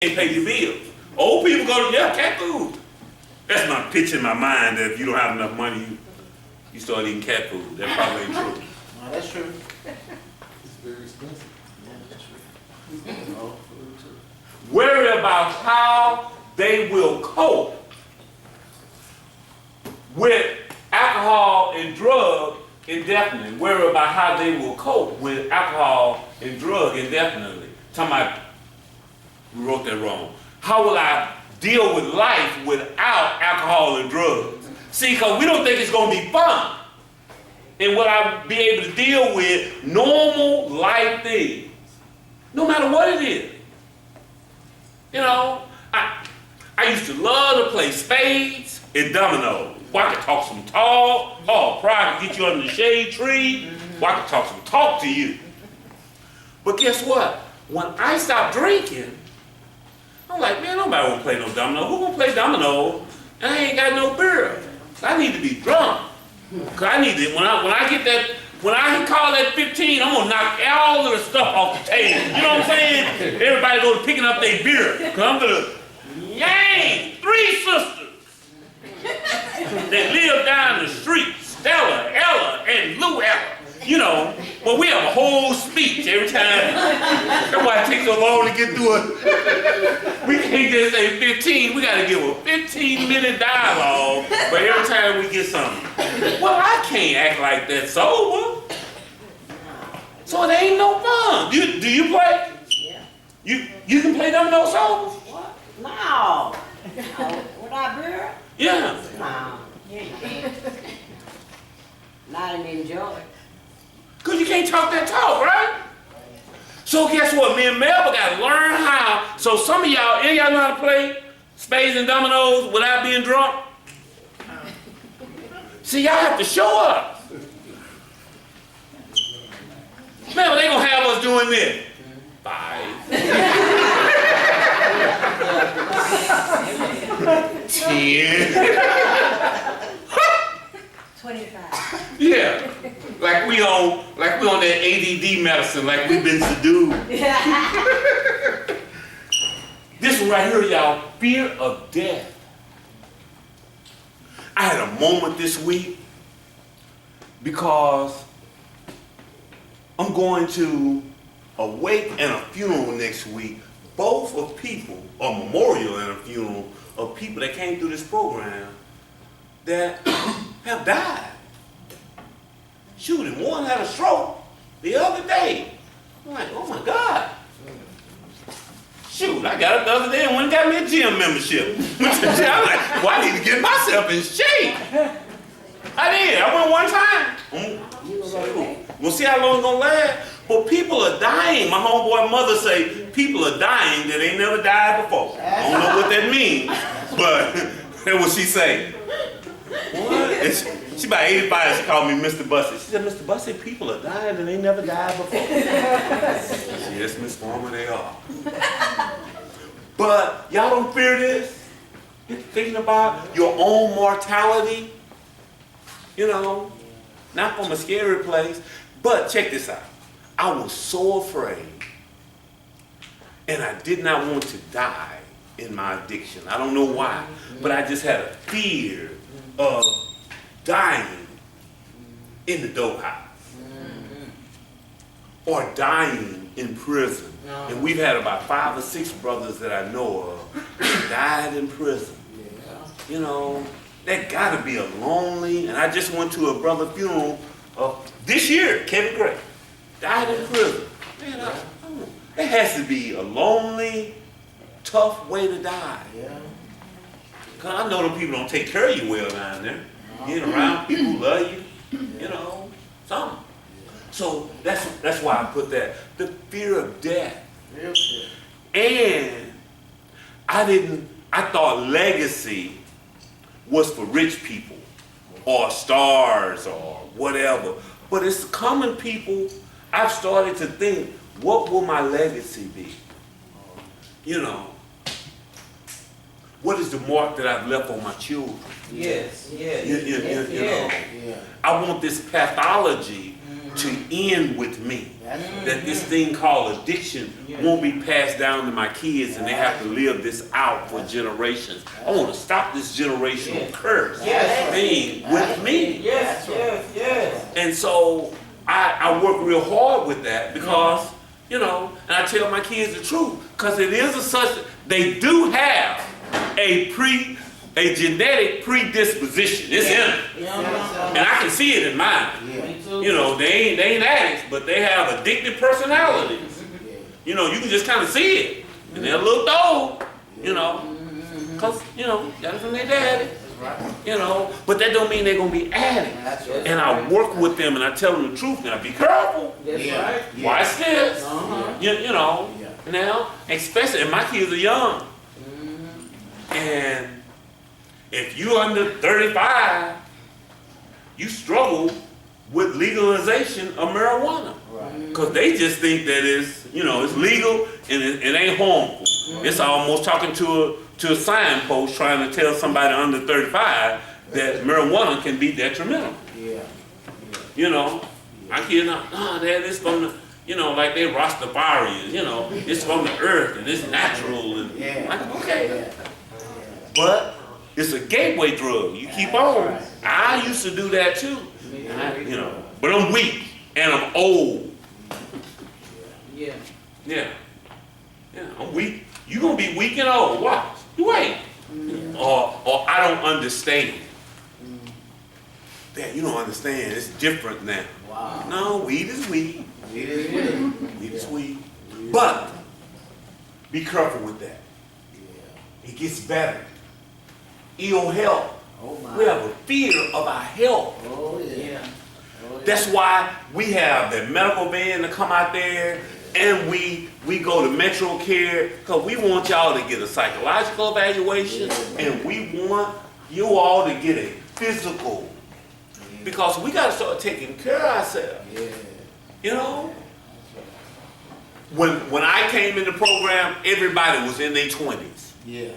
can't pay your bills. Old people go to cat food. That's my pitch in my mind that if you don't have enough money, you start eating cat food. That probably ain't true. No, that's true. It's very expensive. Yeah, that's true. All food too. Worry about how they will cope with alcohol and drug indefinitely. Worry about how they will cope with alcohol and drug indefinitely. Talking about, we wrote that wrong. How will I deal with life without alcohol and drugs? See, because we don't think it's going to be fun. And will I be able to deal with normal life things, no matter what it is? You know, I used to love to play spades and dominoes. Well, I could talk some talk. Oh, pride could get you under the shade tree. Well, I could talk some talk to you. But guess what? When I stopped drinking, I'm like, man, nobody want to play no domino. Who gonna play domino? And I ain't got no beer. I need to be drunk. Cause I need to, when I get that, when I call that 15, I'm gonna knock all of the stuff off the table. You know what I'm saying? Everybody goes picking up their beer. Cause I'm gonna yank 3 sisters that live down the street, Stella, Ella, and Lou Ella. You know, but we have a whole speech every time. That's why it takes so long to get through it. We can't just say 15. We got to give a 15-minute dialogue, but every time we get something. Well, I can't act like that sober. So it ain't no fun. Do you play? Yeah. You can play domino sober? What? No. Without beer? Yeah. No. Yeah, you can't. Not and enjoy it. Because you can't talk that talk, right? So guess what? Me and Melba got to learn how. So some of y'all, any of y'all know how to play spades and dominoes without being drunk? See, y'all have to show up. Man, they going to have us doing this. 5. 10. 25. Yeah. Like we on that ADD medicine, like we've been subdued. This one right here, y'all, fear of death. I had a moment this week because I'm going to a wake and a funeral next week, both of people, a memorial and a funeral of people that came through this program that have died. Shoot, and one had a stroke the other day. I'm like, oh my God. Shoot, I got it the other day and went and got me a gym membership. I'm like, well, I need to get myself in shape. I did. I went one time. We'll see how long it's gonna last. But people are dying. My homeboy mother say people are dying that ain't never died before. I don't know what that means, but that's what she say. What? She about 85, she called me Mr. Bussey. She said, Mr. Bussey, people are dying and they never died before. Yes, Miss Farmer, they are. But y'all don't fear this? You're thinking about your own mortality? You know, not from a scary place. But check this out. I was so afraid. And I did not want to die in my addiction. I don't know why. But I just had a fear of dying in the dope house or dying in prison. And we've had about 5 or 6 brothers that I know of that died in prison. You know, that gotta be a lonely, and I just went to a brother funeral this year, Kevin Gray, died in prison. Man, that has to be a lonely, tough way to die. Cause I know them people don't take care of you well down there. Getting around people who love you, you know, something. So that's why I put that. The fear of death. And I thought legacy was for rich people or stars or whatever. But it's common people. I've started to think, what will my legacy be? You know, what is the mark that I've left on my children? Yes, yes. You know, I want this pathology to end with me. That's That this thing called addiction won't be passed down to my kids and they have to live this out for generations. I want to stop this generational curse Yes. thing with me. Yes, yes, yes. And so I work real hard with that because, and I tell my kids the truth. Because it is they do have a genetic predisposition. It's in them. And I can see it in mine. Me too. They ain't addicts, but they have addictive personalities. You can just kind of see it. And they're a little dull, because, got it from their daddy. But that don't mean they're going to be addicts. That's right. And I work with them and I tell them the truth. Now, be careful. That's Yeah. right. Watch this. Uh-huh. Now, especially, and my kids are young. And if you're under 35, you struggle with legalization of marijuana. Right. Because they just think that it's legal and it ain't harmful. It's almost talking to a signpost trying to tell somebody under 35 that marijuana can be detrimental. Yeah. My kids are, Dad, it's from the, like they Rastafarians, it's from the earth and it's natural. And Yeah. like, okay. Yeah. But it's a gateway drug. You keep on. I used to do that too. But I'm weak and I'm old. Yeah. Yeah, I'm weak. You gonna be weak and old. Watch. You wait. Or I don't understand. Dad, you don't understand. It's different now. Wow. No, weed is weed. It is weird. Weed is weed. But be careful with that. Yeah. It gets better. Ill health. Oh my. We have a fear of our health. Oh yeah. Oh, yeah. That's why we have the medical van to come out there and we go to Metro Care because we want y'all to get a psychological evaluation and we want you all to get a physical because we got to start taking care of ourselves. Yeah. When I came in the program, everybody was in their 20s. Yeah.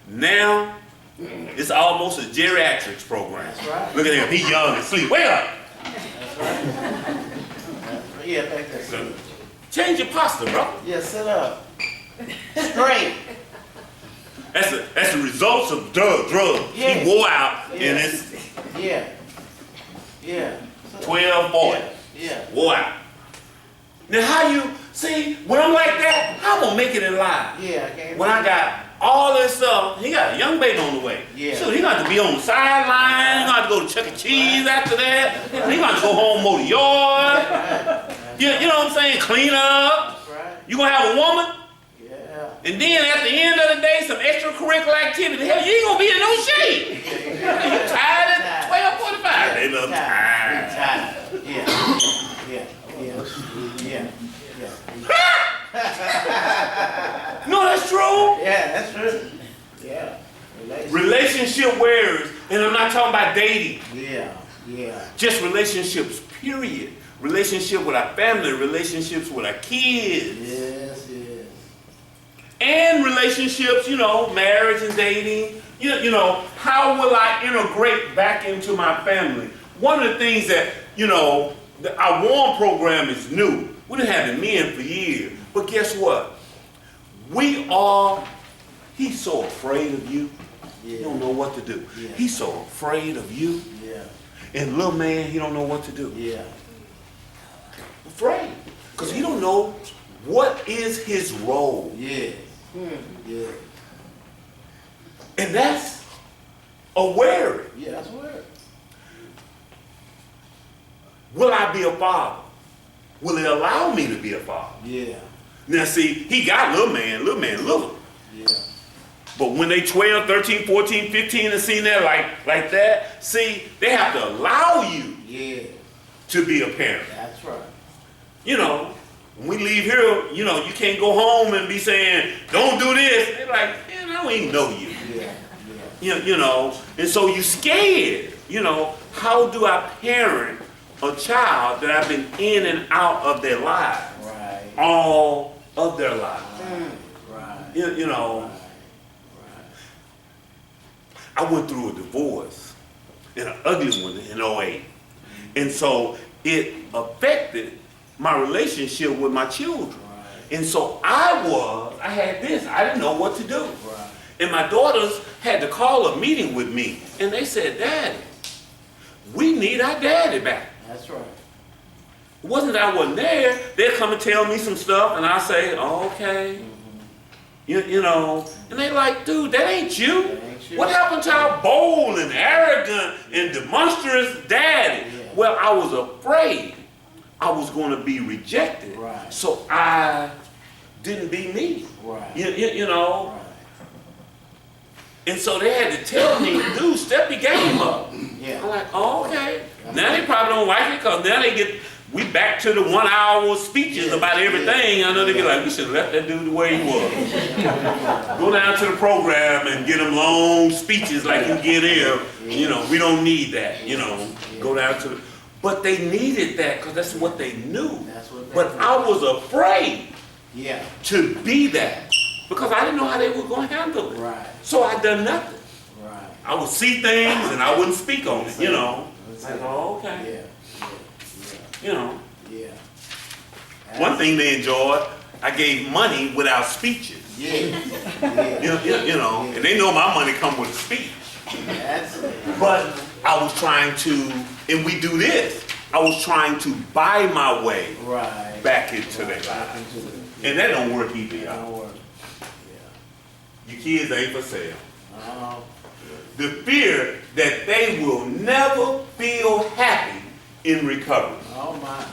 Now, it's almost a geriatrics program. That's right. Look at him, he young and sleep. Wake up! That's right. Yeah, back there. Change your posture, bro. Yeah, sit up. Straight. That's the results of drugs. Yeah. He wore out Yeah. and it's Yeah. Yeah. 12 boys. Yeah. Wore out. Now how you, see, when I'm like that, how I'm gonna make it in life? Yeah. I can't. When I got all this stuff, he got a young baby on the way. Yeah. So he got to be on the sideline, he got to go to Chuck E. Cheese after that, he got to go home, mow the yard, you know what I'm saying, clean up. That's right. You gonna have a woman, Yeah. and then at the end of the day, some extracurricular activity. Hell, you ain't gonna be in no shape. You tired at 12:45. They look tired. Tired. Yeah. Yeah. Yeah. Yeah. No, that's true. Yeah, that's true. Yeah. Relationship wearers, and I'm not talking about dating. Yeah. Yeah. Just relationships, period. Relationship with our family, relationships with our kids. Yes, yes. And relationships, marriage and dating. How will I integrate back into my family? One of the things that, our WARM program is new. We've been having men for years. But guess what? He's so afraid of you. Yeah. He don't know what to do. Yeah. He's so afraid of you. Yeah. And little man, he don't know what to do. Yeah. Afraid. Because he don't know what is his role. Yeah. Yeah. And that's aware. Yeah, that's weird. Will I be a father? Will it allow me to be a father? Yeah. Now see, he got little man little. Yeah. But when they 12, 13, 14, 15 and seen that like that, see, they have to allow you Yeah. to be a parent. That's right. When we leave here, you can't go home and be saying, don't do this. They're like, man, I don't even know you. Yeah. And so you scared, how do I parent a child that I've been in and out of their lives? Right. All of their lives. Right. I went through a divorce, and an ugly one in 08. And so it affected my relationship with my children. Right. And so I had this, I didn't know what to do. Right. And my daughters had to call a meeting with me. And they said, Daddy, we need our daddy back. That's right. It wasn't that I wasn't there. They'd come and tell me some stuff, and I say, oh, okay. You know, and they like, dude, that ain't you. That ain't you. What happened to our bold and arrogant and demonstrous daddy? Yeah. Well, I was afraid I was going to be rejected. Right. So I didn't be me. Right. You know, Right. and so they had to tell me, dude, step your game up. I'm Yeah. like, oh, okay. Now they probably don't like it because now we back to the 1 hour speeches Yeah, about everything. yeah, I know they get yeah. like, we should have left that dude the way he was. Go down to the program and get him long speeches like you get here. You know, we don't need that, you know. Go down to the, but they needed that because that's what they knew. That's what they But knew. I was afraid Yeah. to be that because I didn't know how they were going to handle it. Right. So I done nothing. Right. I would see things and I wouldn't speak on it, you know. That's I it. go, oh, okay. Yeah. You know. Yeah. One thing they enjoyed, I gave money without speeches. Yeah. Yeah. You know, and they know my money come with a speech. That's it. But I was trying to, and we do this, I was trying to buy my way Right. back into their Back lives. into it. And that don't work either, That y'all. don't work. Your kids ain't for sale. Yeah. The fear that they will never feel happy in recovery. Oh my.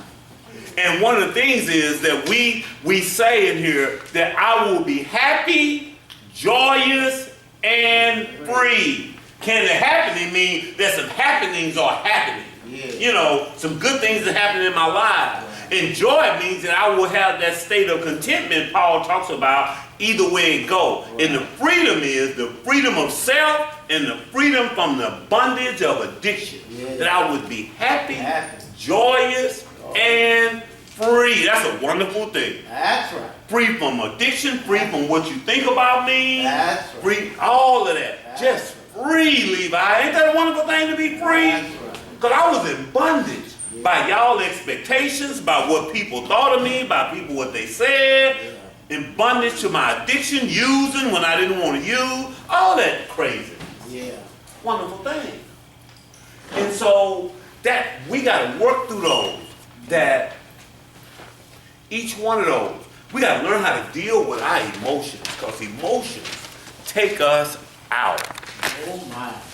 And one of the things is that we say in here that I will be happy, joyous, and free. Can the happening mean that some happenings are happening? Yeah. You know, some good things are happening in my life. And joy means that I will have that state of contentment Paul talks about either way it go. And the freedom is the freedom of self and the freedom from the bondage of addiction. Yeah. That I would be happy, Happy. joyous, and free. That's a wonderful thing. That's right. Free from addiction, free from what you think about me, That's right. free, all of that. That's Just free, Levi. Ain't that a wonderful thing to be free? That's right. Because I was in bondage by y'all expectations, by what people thought of me, by people what they said, in bondage to my addiction, using when I didn't want to use, all that crazy. Yeah. Wonderful thing. And so that we got to work through those, that each one of those, we got to learn how to deal with our emotions because emotions take us out. Oh my.